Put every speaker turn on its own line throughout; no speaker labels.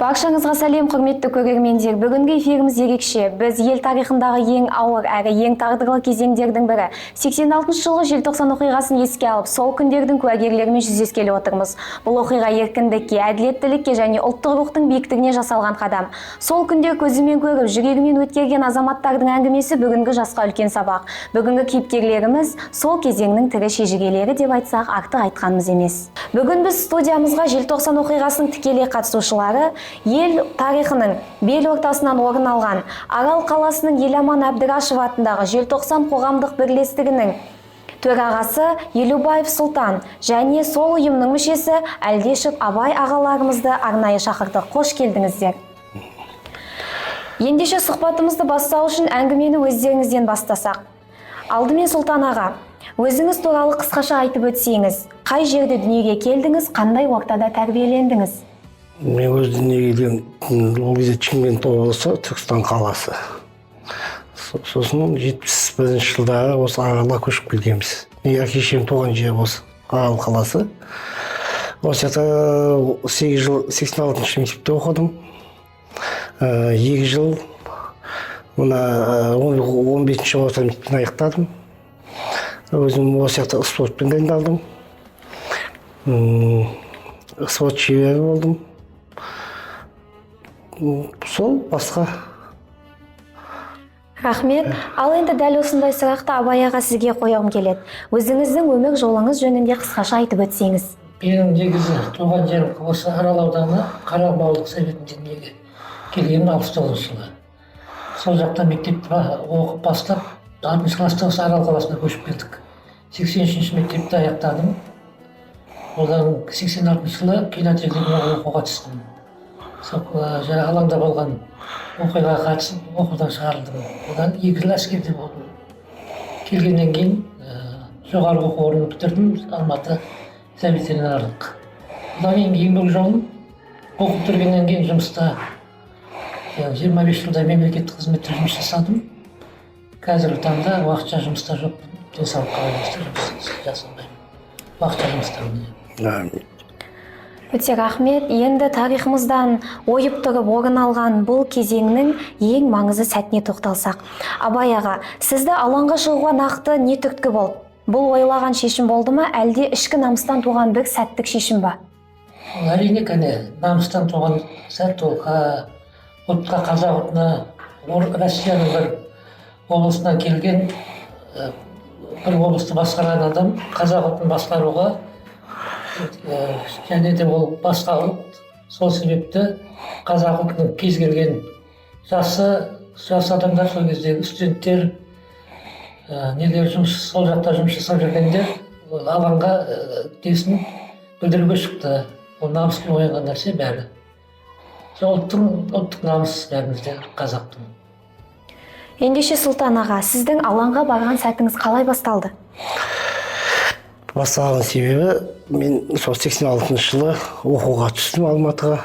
Баршаңызға сәлем, құрметті көрермендер. Бүгінгі эфиріміз ерекше. Біз ел тарихындағы ең ауыр әрі ең тағдырлы кезеңдердің бірі 86 жылғы желтоқсан оқиғасын еске алып, сол күндердің куәгерлерімен жүздескелі отырмыз. Бұл оқиға еркіндікке, әділеттілікке және ұлттық рухтың биіктігіне жасалған қадам. Сол күндер көзімен көріп, жүрегімен өткерген азаматтардың әңгімесі бүгінгі жасқа үлкен сабақ. Бүгінгі кейіпкерлеріміз сол кезеңнің тірі шежірелері деп айтсақ, артық айтқанымыз емес. Бүгін біз студиямызға желтоқсан оқиғасының тікелей қатысушылары, ел тарихының бел ортасынан орын алған Арал қаласының Еламан Әбдірашев атындағы желтоқсан қоғамдық бірлестігінің төрағасы Елубаев Сұлтан және сол ұйымның мүшесі Әлдешев Абай ағаларымызды арнайы шақырдық. Қош келдіңіздер. Ендеше сұхбатымызды бастау үшін әңгімені өздеріңізден бастасақ. Алдымен Сұлтан аға, өзіңіз туралы қысқаша айтып өтсеңіз, қай жерде дүниеге келдіңіз, қандай ортада тәрбиелендіңіз?
Мен өз дүниеге келген ол кезде Шымкент облысы, Түркістан қаласы. Сосын 71 жылдары осы Аралға көшіп келгенбіз. Әке-шешем туған жер осы Арал қаласы. Осы жақта 8 жыл 86-шы мектепте оқыдым. 2 жыл мына 15-ші орта мектептен аяқтадым. Өзім осы жақта спортпен дайындалдым. Спорт шебері болдым. Сол басқа.
Рахмет. Ал енді дәл осындай сұрақты Абай аға сізге қойғым келеді. Өзіңіздің өмір жолыңыз жөнінде қысқаша айтып өтсеңіз.
Менің негізі туған жерім осы Арал ауданы Қарағым ауылдық советінде дүниеге келгенім 69 жылы. Сол жақта мектепті оқып бастап, 60 класста осы Арал қаласына көшіп келдік. 83-ші мектепті аяқтадым. Одан 86 жылы кинотехникумға оқуға түстім. Сол алаңда болған оқиғаға қатысып оқудан шығарылдым. Одан 2 жыл әскерде болдым. Келгеннен кейін жоғарғы оқу орнын бітірдім, Алматы ветеринарлық. Одан кейін еңбек жолым оқып бітіргеннен кейін жұмыста 25 жылдай мемлекеттік қызметте жұмыс жасадым. Қазіргі таңда уақытша жұмыста жоқпын. Денсаулыққа байланысты жұмыс жасамаймын. Уақытша жұмыстамын.
Өте рахмет. Енді тарихымыздан ойып тұрып орын алған бұл кезеңнің ең маңызды сәтіне тоқталсақ. Абай аға, сізді алаңға шығуға нақты не түрткі болды? Бұл ойлаған шешім болды ма, әлде ішкі намыстан туған бір сәттік шешім ба?
Әрине, намыстан туған сәт ол ұлтқа, қазақ ұлтына, Россияның бір облысынан келген, бір облысты басқарған адам қазақ ұлтын басқаруға және де ол басқа ұлт. Сол себепті қазақ ұлтының кез келген жас адамдар, сол кездегі студенттер, сол жақта жұмыс жасап жүргендер алаңға десін білдіруге шықты. Ол намыспен оянған нәрсе бәрі. Ұлттық намыс бәрімізде қазақтың.
Ендеше Сұлтан аға, сіздің алаңға барған сәтіңіз қалай басталды?
Басталған себебі, мен 86 жылы оқуға түстім Алматыға.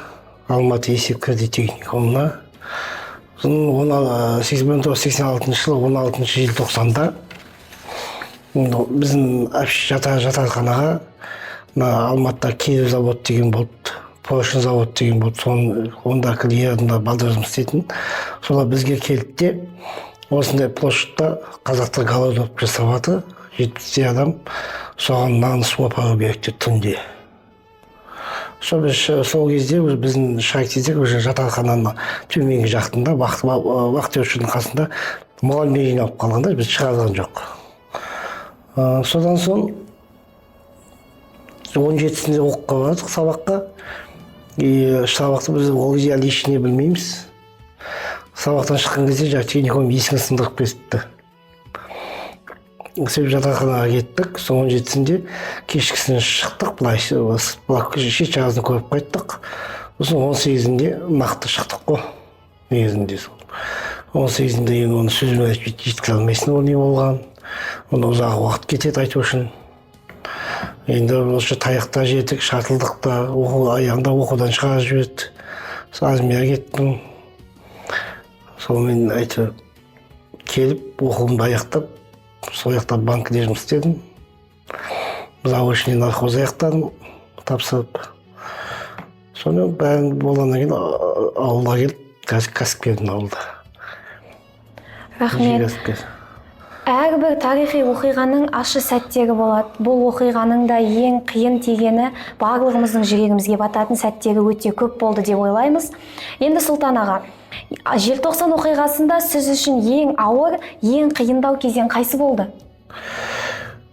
Алматы есеп кредит техникумына. 86 жылы 16 желтоқсанда біздің жатақханаға Алматыда Киев завод деген болды, Поршень завод деген болды. Онда клиентында балдар жұмыс істейтін. Солар бізге келді де, осындай площадьта қазақтар голодовка жасап жатыр. 70 адам, соған нан су апару керек деп түнде. Сол кезде біздің шығайық десек, жатақхананың төменгі жақтында, вахтер қасында мұғалімдер жиналып қалғанда, біз шығарған жоқ. Содан соң 17-сінде оқуға бардық сабаққа. Сабақты біз ол кезде әлі ешіне білмейміз. Сабақтан шыққан кезде техникум есігін сындырып кетті. Сөйтіп жатақханаға кеттік. 17-сінде кешкісін шықтық, былай шет жағасын көріп қайттық. Сосын 18-інде нақты шықтық қой. Негізінде сол. 18-інде оны сөзімен жеткізе алмайсың, ол не болған. Оны ұзақ уақыт кетеді айту үшін. Енді осы таяқта жетік, шатылдықта, аяғында оқудан шығарып жіберді. Азмия кеттім. Сол мен айтып келіп, оқуымды аяқтап, сол жақта банкіде жұмыс істедім. Заочный нархоз аяқтадым, тапсырып. соны бәрін болғаннан кейін ауылға келіп кәсіп бердім ауылда.
Рахмет.
Кәсіпкер.
Әрбір тарихи оқиғаның ащы сәттері болады. Бұл оқиғаның да ең қиын тигені барлығымыздың жүрегімізге бататын сәттері өте көп болды деп ойлаймыз. Енді Сұлтан аға, желтоқсан оқиғасында сіз үшін ең ауыр, ең қиындау кезең қайсы болды?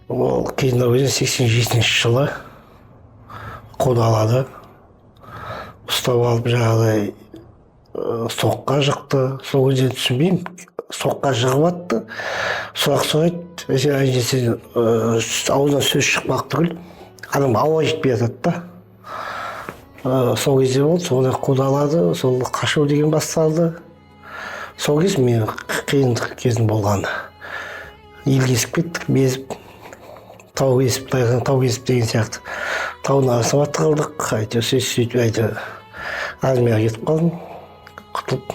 Ол қиындау кезең 87-ші жылы қудалады. Ұстап алып жаңағыдай соққа жықты. Сол кезде түсінбеймін. Соққа жығып атты. Сұрақ сұрайды. Ауыздан сөз шықпақ түгіл. Адам ауа жетпей жатады да. Сол кезде болды. Соны қудалады. Сол қашу деген басталды. Сол кез мен қиындық кезім болғаны. Ел кесіп кеттік, безіп. Тау кесіп деген сияқты. Таудың арасына тығылдық. Сөйтіп армияға кетіп қалдым. Құтылып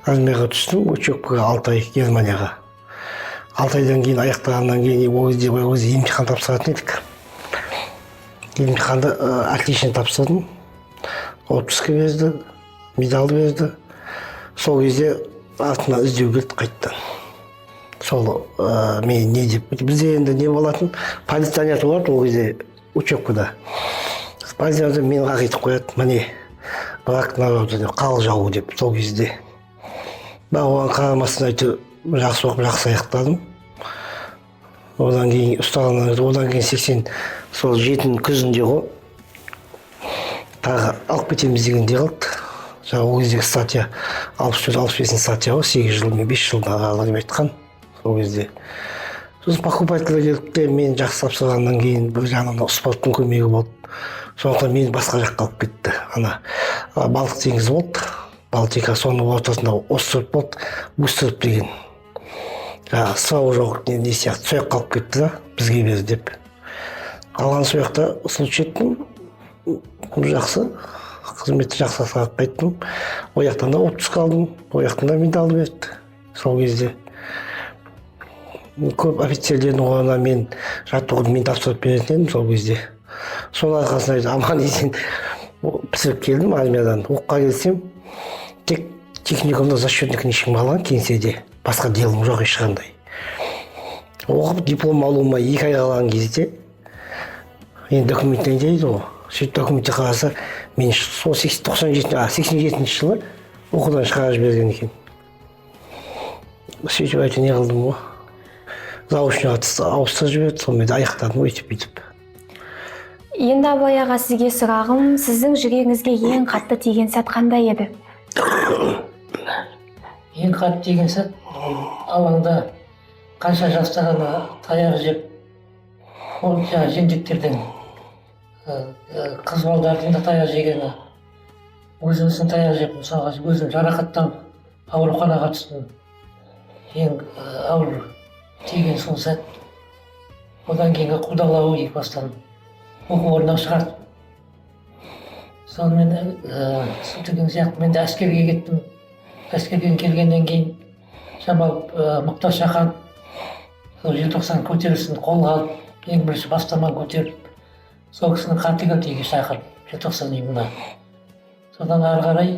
армияға түстім. Учебкаға 6 ай Германияға. 6 айдан кейін аяқтағаннан кейін өзі емтихан тапсыратын едік. Емтиханды отлично тапсырдым. Отпуск берді, медаль берді. Сол кезде артынан іздеу келді қайттан. Сол мен не деп, бізде енді не болатын, полиционер болады ол кезде учебкада. Полиционер мені қағитып қояды, міне враг народа деп, қал жауы деп сол кезде. Мен оған қарамастан жақсы оқып жақсы аяқтадым. Одан кейін ұстағаннан кейін 87 күзінде ғой тағы алып кетеміз дегенде қалды. Жаңағы ол кездегі статья 64-65 статья ғой, 8 жыл мен 5 жылда аралығы деп айтқан сол кезде. Сосын покупательге келіп те мен жақсы тапсырғаннан кейін бір жағынан спорттың көмегі болды. Сондықтан мені басқа жаққа алып кетті. Ана Балтық теңізі болды. Балтика соның ортасында остров болды, Бустров деген. Сау жоқ не сияқты сояқ қалып кетті да, бізге берді деп. Қалған сояқта случай еттім, жақсы, қызметті жақсы атқарып қайттым. Ол жақтан да отпуск алдым, ол жақтан да медаль берді сол кезде. Көп офицерлердің орнына мен жаттығуды мен тапсырып беретін едім сол кезде. Соның арқасында аман есен пісіріп келдім армиядан. Оққа келсем, тек техникумда зачетный книжкам қалған кеңседе. Басқа делом жоқ ешқандай. Оқып диплом алуыма 2 ай қалған кезде енді документтен дейді ғой. Сөйтіп документте қараса, мен сол 87 жылы оқудан шығарып жіберген екен. Сөйтіп не қылдым ғой. Заочный ауыстырып жіберді, сонымен аяқтадым өйтіп бүйтіп.
Енді Абай аға, сізге сұрағым, сіздің жүрегіңізге ең қатты тиген сәт қандай еді?
Ең қатты тиген сәт алаңда қанша жастағана таяқ жеп, ол жендеттердің қыз балдардың да таяқ жегені, өзіміздің таяқ жеп, мысалға өзім жарақаттанып ауруханаға түстім. Ең ауыр тиген сол сәт. Одан кейінгі қудалауы екі бастан оқу орнынан шығарды. Сонымен деген сияқты мен де әскерге кеттім. Әскерден келгеннен кейін Жамал Мұқтар Шахан желтоқсан көтерілісін қолға алып, ең бірінші бастаманы көтеріп, сол кісінің қатыгездігіне шақырып, желтоқсан ұйымына. Содан ары қарай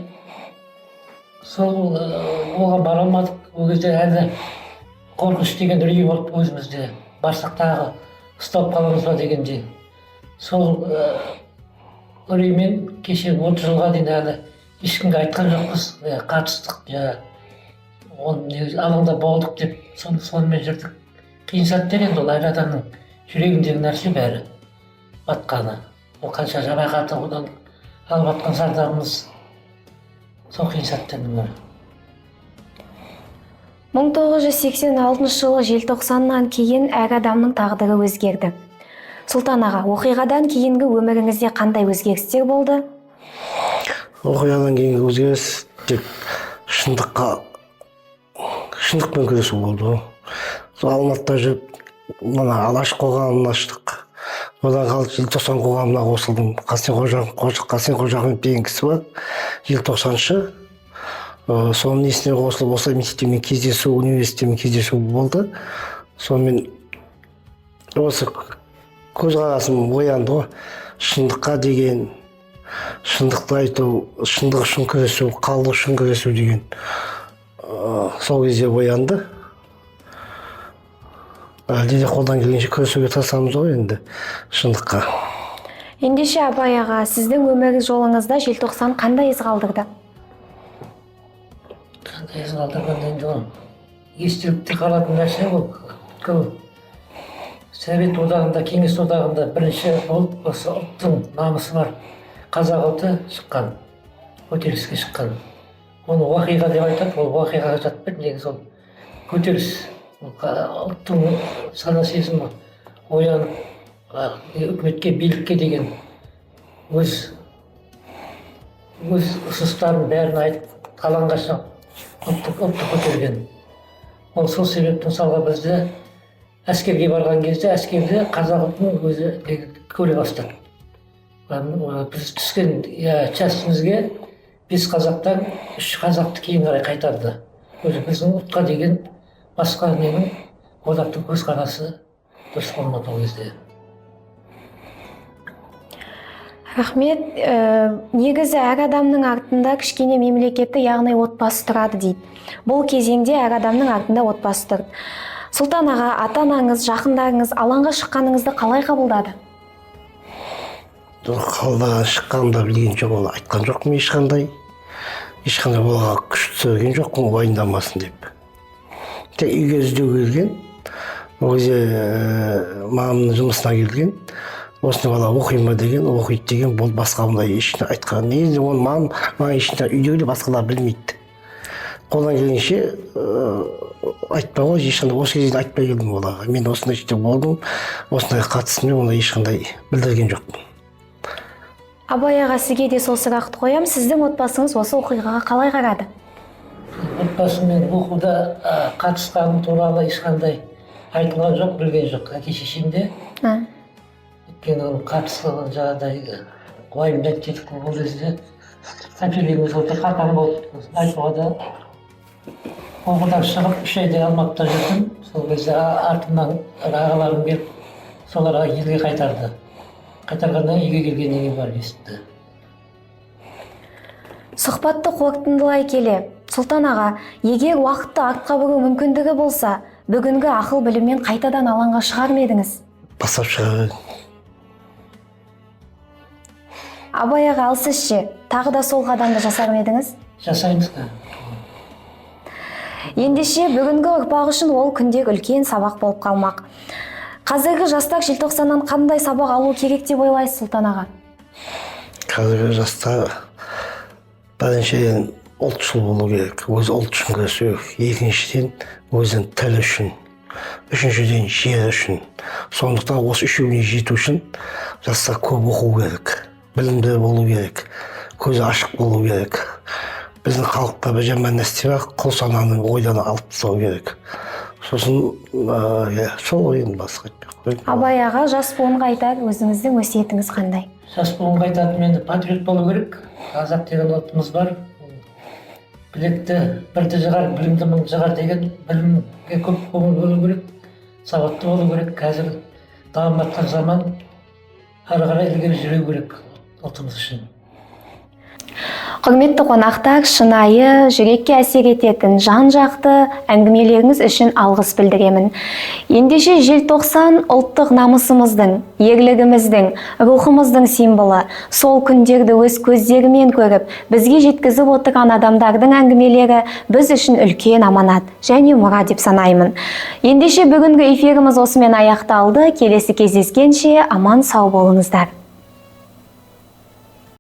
сол оған бара алмадық. Ол кезде әлі қорқыныш деген үрей болып өзімізде, барсақ тағы ұсталып қаламыз ба дегенде. Сол үреймен кеше 30 жылға дейін әлі ешкімге айтқан жоқпыз, қатыстық, алаңда болдық деп сонымен жүрдік. Қиын сәттер енді ол әр адамның жүрегіндегі нәрсе бәрі батқаны. Ол қанша жарақаты одан алып атқан зардабымыз сол қиын сәттердің бірі.
1986 жылы желтоқсаннан кейін әр адамның тағдыры өзгерді. Сұлтан аға, оқиғадан кейінгі өміріңізде қандай өзгерістер болды?
Оқиғадан кейінгі өзгеріс тек шындықпен күресу болды. Сол Алматыда жүріп, мына Алаш қоғамына аштық. Одан қалып желтоқсан қоғамына қосылдым. Қасен Қожахметов деген кісі бар, желтоқсаншы. Соның несіне қосылып, осы мектептермен кездесу, университеттермен кездесу болды. Сонымен осы көзқарасым оянды ғой. Шындыққа деген, шындықты айту, шындық үшін күресу, халық үшін күресу деген сол кезде боянды. Әлде де қолдан келгенше күресуге тырысамыз ғой енді шындыққа.
Ендеше Абай аға, сіздің өмір жолыңызда желтоқсан қандай із қалдырды?
Қандай із қалдырған енді ол естелікте қалатын нәрсе ол. Совет одағында, Кеңес одағында бірінші болып осы ұлттың намысы бар қазақ ұлты шыққан, көтеріліске шыққан. Оны уақиға деп айтады, ол уақиғаға жатпайды, негізі ол көтеріліс. Ұлттың сана сезімі оянып, үкіметке, билікке деген өз ұсыныстарын бәрін айтып, алаңға шығып ұлтты көтерген. Ол сол себепті мысалға бізді әскерге барған кезде әскерде қазақ ұлтының өзі көре бастады. Біз түскен частімізге 5 қазақтан 3 қазақты кейін қарай қайтарды. Өзі біздің ұлтқа деген басқа ненің одақтың көзқарасы дұрыс болмады ол кезде.
Рахмет. Негізі әр адамның артында кішкене мемлекеті, яғни отбасы тұрады дейді. Бұл кезеңде әр адамның артында отбасы тұрды. Сұлтан аға, ата-анаңыз, жақындарыңыз алаңға шыққаныңызды қалай қабылдады?
Қалаға шыққанымда білген жоқ, ол айтқан жоқпын ешқандай оларға күш түсірген жоқпын, уайымдамасын деп. Тек үйге іздеу келген, ол кезде мамамның жұмысына келген, осыны бала оқи ма деген, оқиды деген, бұл басқа мұндай ешіне айтқан. Негізі оны маған ешіне үйдегілер басқалар білмейді. Қолдан келгенше айтпауға ешқандай осы кезден айтпай келдім оларға. Мен осындай іште болдым, осындай қатысыммен оны ешқандай білдірген жоқпын.
Абай аға, сізге де сол сұрақты қоям. Сіздің отбасыңыз осы оқиғаға қалай қарады?
Отбасымен оқуда қатысқаным туралы ешқандай айтылған жоқ, білген жоқ. Әке-шешем де өйткені оның қатысқанын жаңағыдай уайымдайды дедік қой, ол кезде әперегіміз өте қатаң болды. Айтуға да оқудан шығып 3 айдай Алматыда жүрдім. Сол кезде артымнан ағаларым келіп, соларға елге қайтарды. Қайтарғаннан үйге келгеннен кейін барып естіді.
Сұхбатты қорытындылай келе, Сұлтан аға, егер уақытты артқа бұру мүмкіндігі болса, бүгінгі ақыл біліммен қайтадан алаңға шығар ма едіңіз?
Бастап шығар.
Абай аға, ал сіз ше, тағы да сол қадамды жасар ма едіңіз?
Жасаймыз да.
Ендеше бүгінгі ұрпақ үшін ол күндегі үлкен сабақ болып қалмақ. Қазіргі жастар желтоқсаннан қандай сабақ алу керек деп ойлайсыз, Сұлтан аға?
Қазіргі жастар біріншіден ұлтшыл болу керек, өзі ұлт үшін күресу керек. Екіншіден өзінің тілі үшін, үшіншіден жері үшін. Сондықтан осы үшеуіне жету үшін жастар көп оқу керек, білімді болу керек, көзі ашық болу керек. Біздің халықта бір жаман нәрсе бар, құл сананы ойдан алып тастау керек. Сосын сол ойын басқа айтпай.
Абай аға, жас буынға айтар, өзіңіздің өсиетіңіз қандай?
Жас буынға айтатыным енді патриот болу керек. Қазақ деген ұлтымыз бар. Білекті бірді жығар, білімді мың жығар деген, білімге көп көңіл бөлу керек, сауатты болу керек. Қазір дамып жатқан заман ары қарай ілгері жүру керек ұлтымыз үшін.
Құрметті қонақтар, шынайы, жүрекке әсер ететін жан-жақты әңгімелеріңіз үшін алғыс білдіремін. Ендеше желтоқсан ұлттық намысымыздың, ерлігіміздің, рухымыздың символы. Сол күндерді өз көздерімен көріп, бізге жеткізіп отырған адамдардың әңгімелері біз үшін үлкен аманат және мұра деп санаймын. Ендеше бүгінгі эфиріміз осымен аяқталды. Келесі кездескенше аман сау болыңыздар.